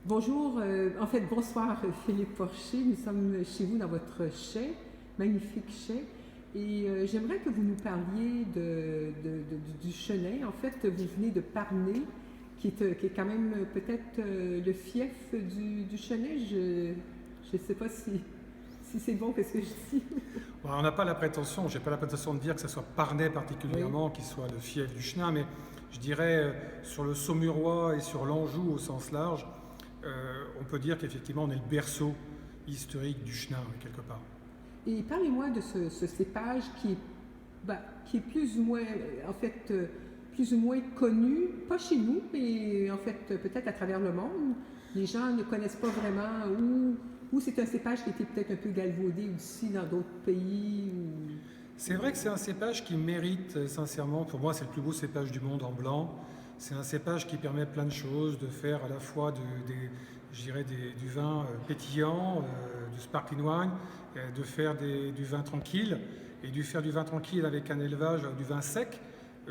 Bonjour, en fait, bonsoir Philippe Porcher. Nous sommes chez vous dans votre chai, magnifique chai. Et j'aimerais que vous nous parliez du Chenet. En fait, vous venez de Parnay, qui est quand même peut-être le fief du Chenet. Je ne sais pas si c'est bon, qu'est-ce que je dis. Bon, on n'a pas la prétention, j'ai pas la prétention de dire que ce soit Parnay particulièrement, Oui. qui soit le fief du Chenin, mais je dirais sur le Saumurois et sur l'Anjou au sens large, on peut dire qu'effectivement on est le berceau historique du Chenin quelque part. Et parlez-moi de ce cépage qui est plus ou moins, en fait, plus ou moins connu, pas chez nous, mais en fait, peut-être à travers le monde. Les gens ne connaissent pas vraiment ou c'est un cépage qui était peut-être un peu galvaudé aussi dans d'autres pays. C'est vrai que c'est un cépage qui mérite sincèrement, pour moi c'est le plus beau cépage du monde en blanc. C'est un cépage qui permet plein de choses, de faire à la fois je dirais du vin pétillant, du sparkling wine, de faire du vin tranquille, et de faire du vin tranquille avec un élevage, du vin sec,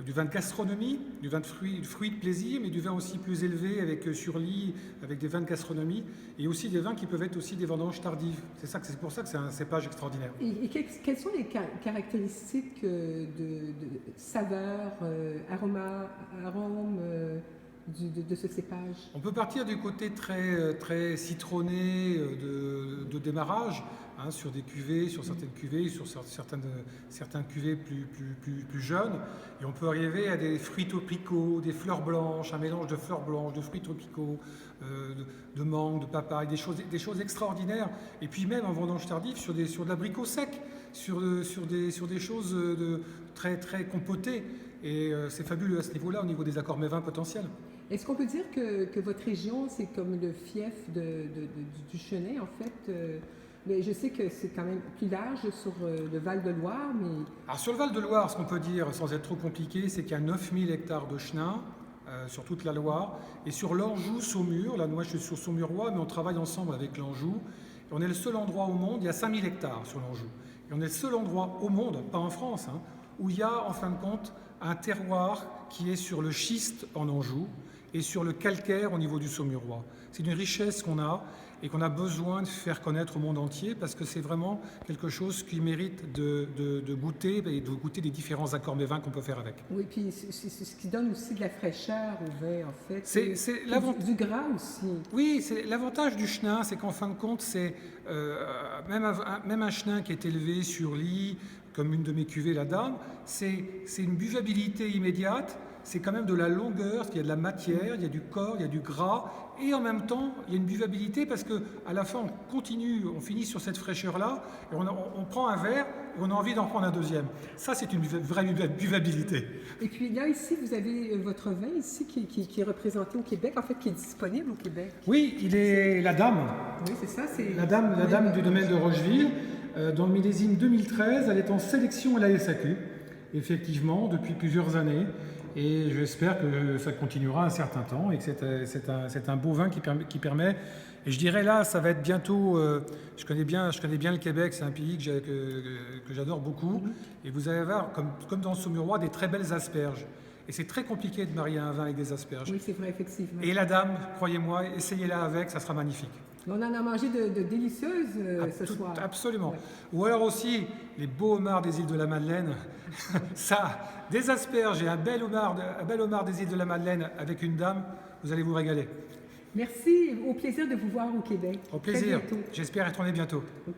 du vin de gastronomie, du vin de fruits de plaisir, mais du vin aussi plus élevé avec sur lit, avec des vins de gastronomie, et aussi des vins qui peuvent être aussi des vendanges tardives. C'est pour ça que c'est un cépage extraordinaire. Et quelles sont les caractéristiques de saveur, arôme de ce cépage? On peut partir du côté très citronné de démarrage, hein, sur des cuvées, sur certaines cuvées, sur certains cuvées plus jeunes. Et on peut arriver à des fruits tropicaux, des fleurs blanches, un mélange de fleurs blanches, de fruits tropicaux, de mangue, de papaye, des choses extraordinaires. Et puis même en vendange tardive, sur de l'abricot sec, sur des choses très compotées. Et c'est fabuleux à ce niveau-là, au niveau des accords mévins potentiels. Est-ce qu'on peut dire que votre région, c'est comme le fief du Chenet, en fait? Mais je sais que c'est quand même plus large sur le Val-de-Loire, mais... Alors sur le Val-de-Loire, ce qu'on peut dire, sans être trop compliqué, c'est qu'il y a 9000 hectares de chenin sur toute la Loire. Et sur l'Anjou-Saumur, là moi je suis sur Saumurois, mais on travaille ensemble avec l'Anjou. Et on est le seul endroit au monde, il y a 5000 hectares sur l'Anjou. Et on est le seul endroit au monde, pas en France, hein, où il y a en fin de compte un terroir qui est sur le schiste en Anjou et sur le calcaire au niveau du Saumurois. C'est une richesse qu'on a et qu'on a besoin de faire connaître au monde entier parce que c'est vraiment quelque chose qui mérite de goûter et de goûter les différents accords mévins qu'on peut faire avec. Oui, puis c'est ce qui donne aussi de la fraîcheur au vin, en fait. C'est Du gras aussi. Oui, c'est l'avantage du chenin, c'est qu'en fin de compte, c'est même un chenin qui est élevé sur lit, comme une de mes cuvées, la Dame, c'est une buvabilité immédiate. C'est quand même de la longueur, il y a de la matière, il y a du corps, il y a du gras, et en même temps, il y a une buvabilité parce que à la fin, on continue, on finit sur cette fraîcheur-là, et on prend un verre, et on a envie d'en prendre un deuxième. Ça, c'est une vraie buvabilité. Et puis là, ici, vous avez votre vin ici qui est représenté au Québec, en fait, qui est disponible au Québec. Oui, il est la Dame. Oui, c'est ça. C'est La dame du domaine de Rocheville, dans le millésime 2013, elle est en sélection à la SAQ, effectivement, depuis plusieurs années. Et j'espère que ça continuera un certain temps et que c'est un beau vin qui permet. Et je dirais là, ça va être bientôt. Je connais bien le Québec, c'est un pays que j'adore beaucoup. Et vous allez voir, comme dans le Saumurois, des très belles asperges. Et c'est très compliqué de marier un vin avec des asperges. Oui, c'est vrai, effectivement. Et la Dame, croyez-moi, essayez-la avec, ça sera magnifique. On en a mangé de délicieuses ce soir. Absolument. Ouais. Ou alors aussi les beaux homards des îles de la Madeleine. Ça, des asperges et un bel homard des îles de la Madeleine avec une dame, vous allez vous régaler. Merci, au plaisir de vous voir au Québec. Au plaisir. Très bientôt. J'espère y retourner bientôt. Ok.